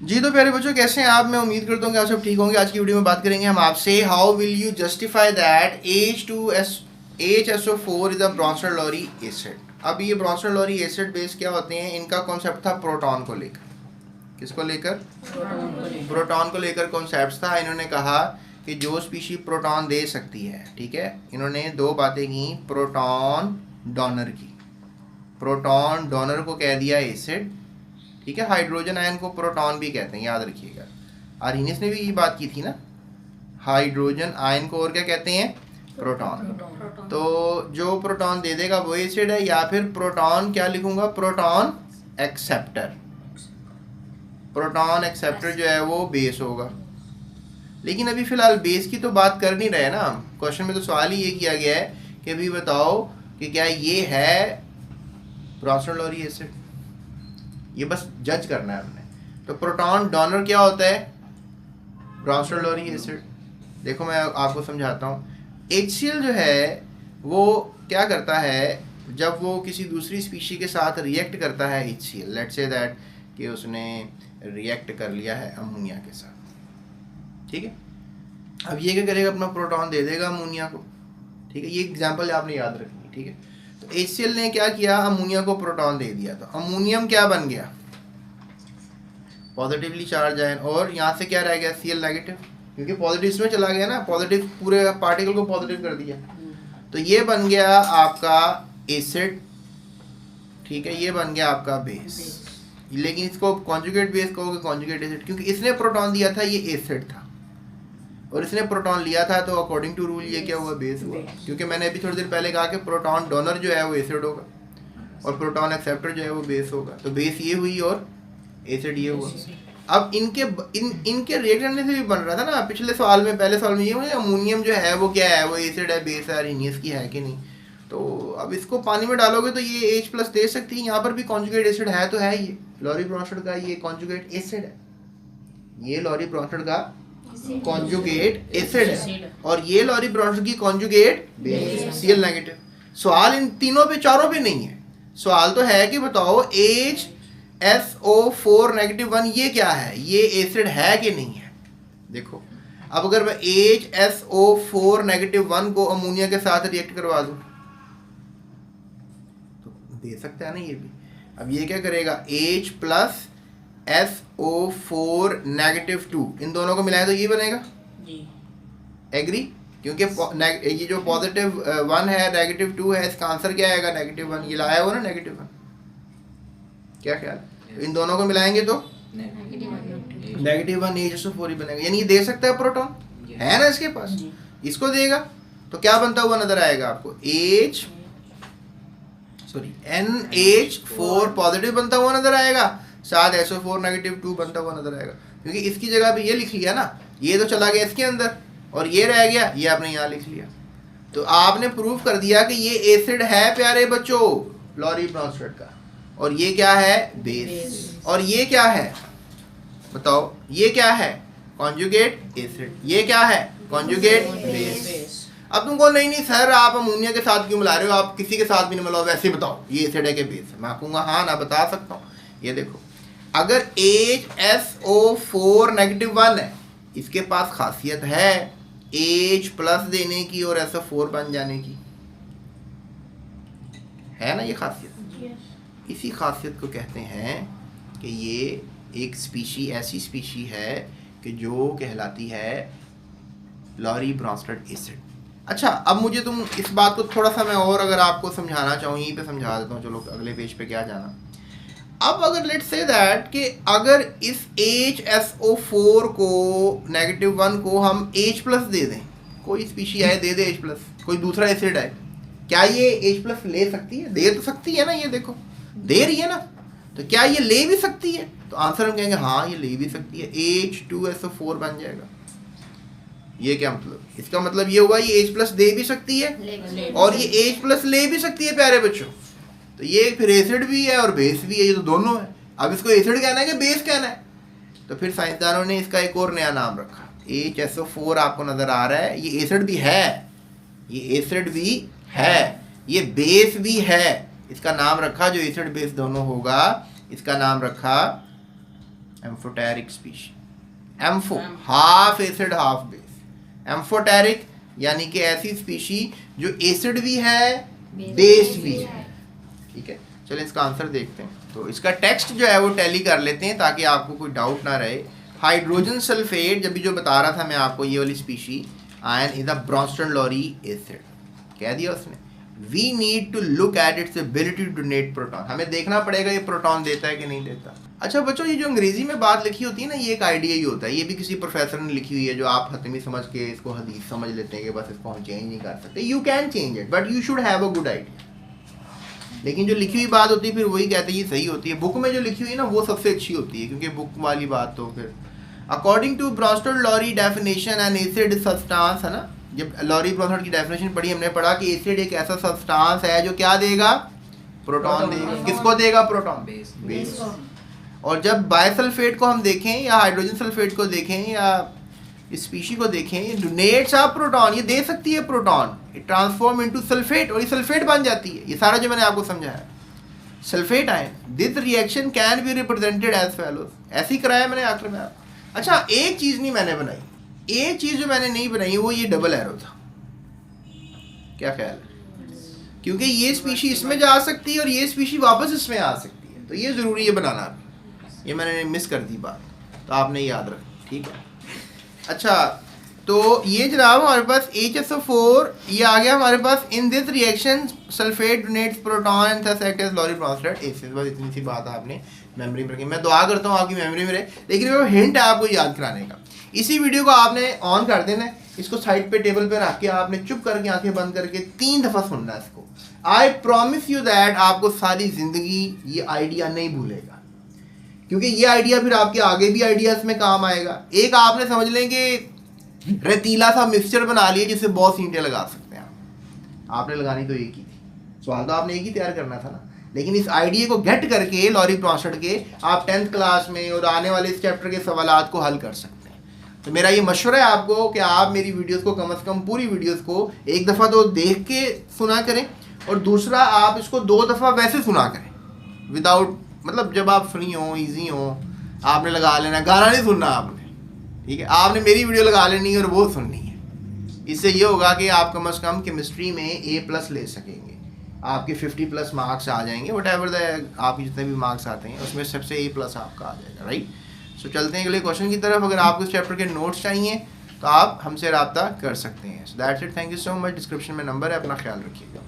जी तो प्यारे बच्चों, कैसे हैं आप? मैं उम्मीद करता हूँ कि आप सब ठीक होंगे। आज की वीडियो में बात करेंगे हम आपसे how will you justify that HSO4 is a Bronsted Lowry acid. अब ये ब्रोंसर-लॉरी एसिड बेस क्या होते हैं? इनका कॉन्सेप्ट था प्रोटॉन को लेकर। किसको लेकर? प्रोटॉन को लेकर कॉन्सेप्ट था। इन्होंने कहा कि जो स्पीशी प्रोटॉन दे सकती है, ठीक है, इन्होंने दो बातें की। प्रोटॉन डोनर की, प्रोटॉन डोनर को कह दिया एसिड, ठीक है। हाइड्रोजन आयन को प्रोटॉन भी कहते हैं, याद रखिएगा। आर्हीनियस ने भी ये बात की थी ना, हाइड्रोजन आयन को और क्या कहते हैं? प्रोटॉन। तो जो प्रोटॉन दे देगा वो एसिड है, या फिर प्रोटॉन क्या लिखूंगा? Proton acceptor. प्रोटॉन एक्सेप्टर जो है वो बेस होगा। लेकिन अभी फिलहाल बेस की तो बात कर नहीं रहे ना हम। क्वेश्चन में तो सवाल ही ये किया गया है कि अभी बताओ कि क्या ये है ब्रोंसर-लॉरी एसिड। ये बस जज करना है हमने। तो प्रोटॉन डोनर क्या होता है? ब्रोंसर-लॉरी एसिड। देखो मैं आपको समझाता हूँ। HCl जो है वो क्या करता है, जब वो किसी दूसरी स्पीशी के साथ रिएक्ट करता है, HCl लेट्स से दैट कि उसने रिएक्ट कर लिया है अमोनिया के साथ, ठीक है। अब ये क्या करेगा? अपना प्रोटॉन दे देगा अमोनिया को, ठीक है। ये एग्जांपल आपने याद रखनी, ठीक है। तो HCl ने क्या किया? अमोनिया को प्रोटॉन दे दिया। तो अमोनियम क्या बन गया? Positively charge ion. और यहाँ से क्या रह गया? Cl नेगेटिव, क्योंकि पॉजिटिव इसमें चला गया ना, पॉजिटिव पूरे पार्टिकल को पॉजिटिव कर दिया। तो ये बन गया आपका एसिड, ठीक है। ये बन गया आपका बेस। लेकिन इसको कॉन्जुगेट बेस कहोगे, कॉन्जुगेट एसिड, क्योंकि इसने प्रोटॉन दिया था, ये एसिड था, और इसने प्रोटॉन लिया था। तो अकॉर्डिंग टू रूल ये क्या हुआ? बेस हुआ। क्योंकि मैंने अभी थोड़ी देर पहले कहा कि प्रोटॉन डोनर जो है वो एसिड होगा और प्रोटॉन एक्सेप्टर जो है वो बेस होगा। तो बेस ये हुई और एसिड ये हुआ। अब इनके रिएक्ट करने से भी बन रहा था ना पिछले सवाल में। पहले सवाल में ये हुआ अमोनियम जो है वो क्या है? वो एसिड है, बेस है, आर्हीनियस की है कि नहीं। तो अब इसको पानी में डालोगे तो ये H+ दे सकती है। यहाँ पर भी कॉन्जुगेट एसिड है, तो है ये लॉरी ब्रोंस्टेड का ये कॉन्जुगेट एसिड है। ये लॉरी ब्रोंस्टेड का कॉन्जुगेट एसिड है और ये लॉरी ब्रोंस्टेड की कॉन्जुगेट बेस, Cl नेगेटिव। सवाल इन तीनों पे, चारों पे नहीं है। सवाल तो है कि बताओ HSO4 -1 ये क्या है? ये एसिड है कि नहीं है? देखो अब अगर मैं HSO4 -1 को अमोनिया के साथ रिएक्ट करवा दूं तो दे सकता है ना ये भी। अब ये क्या करेगा? H+SO4 -2, इन दोनों को मिलाए तो ये बनेगा जी। एग्री? क्योंकि ये जो +1 है, -2 है, इसका आंसर क्या आएगा? -1। ये लाया हुआ ना -1। क्या ख्याल? इन दोनों को मिलाएंगे तो -1 HSO4 ही बनेगा। यानी ये दे सकता है प्रोटॉन, है ना इसके पास। इसको देगा तो क्या बनता हुआ नजर आएगा आपको? NH4 पॉजिटिव बनता हुआ नजर आएगा, साथ SO4 -2 बनता हुआ नजर आएगा। क्योंकि इसकी जगह पे ये लिख लिया ना, ये तो चला गया इसके अंदर और ये रह गया, ये आपने यहाँ लिख लिया। तो आपने प्रूव कर दिया कि ये एसिड है प्यारे बच्चों, लॉरी ब्रोंस्टेड का। और ये क्या है? बेस। और ये क्या है बताओ? ये क्या है? Conjugate acid. ये क्या है? Conjugate base. अब तुमको नहीं सर आप अमोनिया के साथ क्यों मिला रहे हो? आप किसी के साथ भी नहीं मिलाओ, वैसे बताओ ये एसिड है कि बेस है। मैं कहूँगा हाँ ना, बता सकता हूँ। ये देखो, अगर HSO4 -1 है, इसके पास खासियत है H+ देने की और SO4 बन जाने की, है ना ये खासियत। इसी खासियत को कहते हैं कि ये एक स्पीशी, ऐसी स्पीशी है कि जो कहलाती है लॉरी ब्रोंस्टेड एसिड। अच्छा, अब मुझे तुम इस बात को थोड़ा सा मैं और अगर आपको समझाना चाहूँ, यहीं पे समझा देता हूँ। चलो अगले पेज पे क्या जाना। अब अगर लेट्स से दैट कि अगर इस HSO4 को -1 को हम H+ दे दें, कोई स्पीशी आए दे दे H+, कोई दूसरा एसिड आए, क्या ये H+ ले सकती है? दे तो सकती है ना, ये देखो दे रही है ना। तो क्या ये ले भी सकती है? तो आंसर हम कहेंगे हाँ ये ले भी सकती है, H2SO4 बन जाएगा। ये क्या मतलब? इसका मतलब ये हुआ ये H+ दे भी सकती है और ये H+ ले भी सकती है प्यारे बच्चों। तो ये फिर एसिड भी है और बेस भी है, ये तो दोनों है। अब इसको एसिड कहना है कि बेस कहना है? तो फिर साइंसदानों ने इसका एक और नया नाम रखा। HSO4 आपको नजर आ रहा है, ये एसिड भी है, ये एसिड भी है, ये बेस भी है। इसका नाम रखा, जो एसिड बेस दोनों होगा, इसका नाम रखा amphoteric species, ampho half acid half base, amphoteric यानी कि ऐसी स्पीशी जो एसिड भी है बेस भी है। ठीक है, चलिए इसका आंसर देखते हैं। तो इसका टेक्स्ट जो है वो टैली कर लेते हैं ताकि आपको कोई डाउट ना रहे। हाइड्रोजन सल्फेट जब भी जो बता रहा था मैं आपको, ये वाली species ion is a Bronsted Lowry acid कह दिया उसने। We need to look at its ability to donate proton, हमें देखना पड़ेगा ये प्रोटॉन देता है कि नहीं देता। अच्छा बच्चों, ये जो अंग्रेजी में बात लिखी होती है ना, ये एक आइडिया ही होता है, ये भी किसी प्रोफेसर ने लिखी हुई है जो आप हतमी समझ के इसको हदीस समझ लेते हैं कि बस इसको हम चेंज नहीं कर सकते। You can change it but you should have a good idea. लेकिन जो लिखी हुई बात होती है फिर वही कहते हैं ये सही होती है। बुक में जो लिखी हुई है ना वो सबसे अच्छी होती है, क्योंकि बुक वाली बात तो फिर according to Bronsted Lowry definition an acid substance है ना। जब लॉरी ब्रॉन्स्टन की डेफिनेशन पढ़ी हमने पढ़ा कि एसिड एक ऐसा सब्सटेंस है जो क्या देगा, प्रोटॉन देगा। किसको देगा, प्रोटॉन, बेस। और जब बायसल्फेट को हम देखें या हाइड्रोजन सल्फेट को देखें या स्पीशी को देखें, डोनेट्स ऑफ प्रोटॉन, ये दे सकती है proton, it transform into sulphate और ये सल्फेट बन जाती है। ये सारा जो मैंने आपको समझाया sulphate ion. This reaction can be represented as follows, ऐसे ही कराया मैंने आखिर में। अच्छा एक चीज नहीं मैंने बनाई, एक चीज जो मैंने नहीं बनाई वो ये डबल एरो था। क्या ख्याल है? क्योंकि ये स्पीशी इसमें जा सकती है और ये स्पीशी वापस इसमें आ सकती है, तो ये जरूरी है बनाना। ये मैंने मिस कर दी बात, तो आपने याद रखा। ठीक है, अच्छा तो ये जनाब हमारे पास HSO4 ये आ गया हमारे पास। In this reaction sulphate donates proton and thus act as Lowry Bronsted acid. बस इतनी सी बात आपने मेमोरी में रखी। मैं दुआ करता हूँ आपकी मेमोरी में रहे, लेकिन वो हिंट है आपको याद कराने का। इसी वीडियो को आपने ऑन कर देना है, इसको साइड पे टेबल पे रख के आपने चुप करके आंखें बंद करके 3 दफ़ा सुनना है इसको। आई प्रॉमिस यू दैट आपको सारी जिंदगी ये आइडिया नहीं भूलेगा, क्योंकि ये आइडिया फिर आपके आगे भी आइडियाज में काम आएगा। एक आपने समझ लें कि रेतीला सा मिक्सचर बना लिया जिससे बहुत सीटें लगा सकते हैं आपने लगानी तो एक ही थी, सवाल तो आपने एक ही तैयार करना था ना। लेकिन इस आइडिया को गेट करके लॉरी ब्रॉन्स्टेड के आप 10th क्लास में और आने वाले इस चैप्टर के सवालात को हल कर सकते हैं। तो मेरा ये मशवरा है आपको कि आप मेरी वीडियोस को कम से कम पूरी वीडियोस को एक दफ़ा तो देख के सुना करें, और दूसरा आप इसको 2 दफ़ा वैसे सुना करें विदाउट, मतलब जब आप फ्री हो, इजी हो, आपने लगा लेना, गाना नहीं सुनना आपने। ठीक है, आपने मेरी वीडियो लगा लेनी है और वो सुननी है। इससे ये होगा कि आप कम से कम केमिस्ट्री में A+ ले सकेंगे, आपके 50+ मार्क्स आ जाएंगे। वट एवर द आपके जितने भी मार्क्स आते हैं उसमें सबसे A+ आपका आ जाएगा। राइट, सो चलते हैं अगले क्वेश्चन की तरफ। अगर आपको इस चैप्टर के नोट्स चाहिए तो आप हमसे रब्ता कर सकते हैं। So that's it, thank you so much. Description में नंबर है, अपना ख्याल रखिएगा।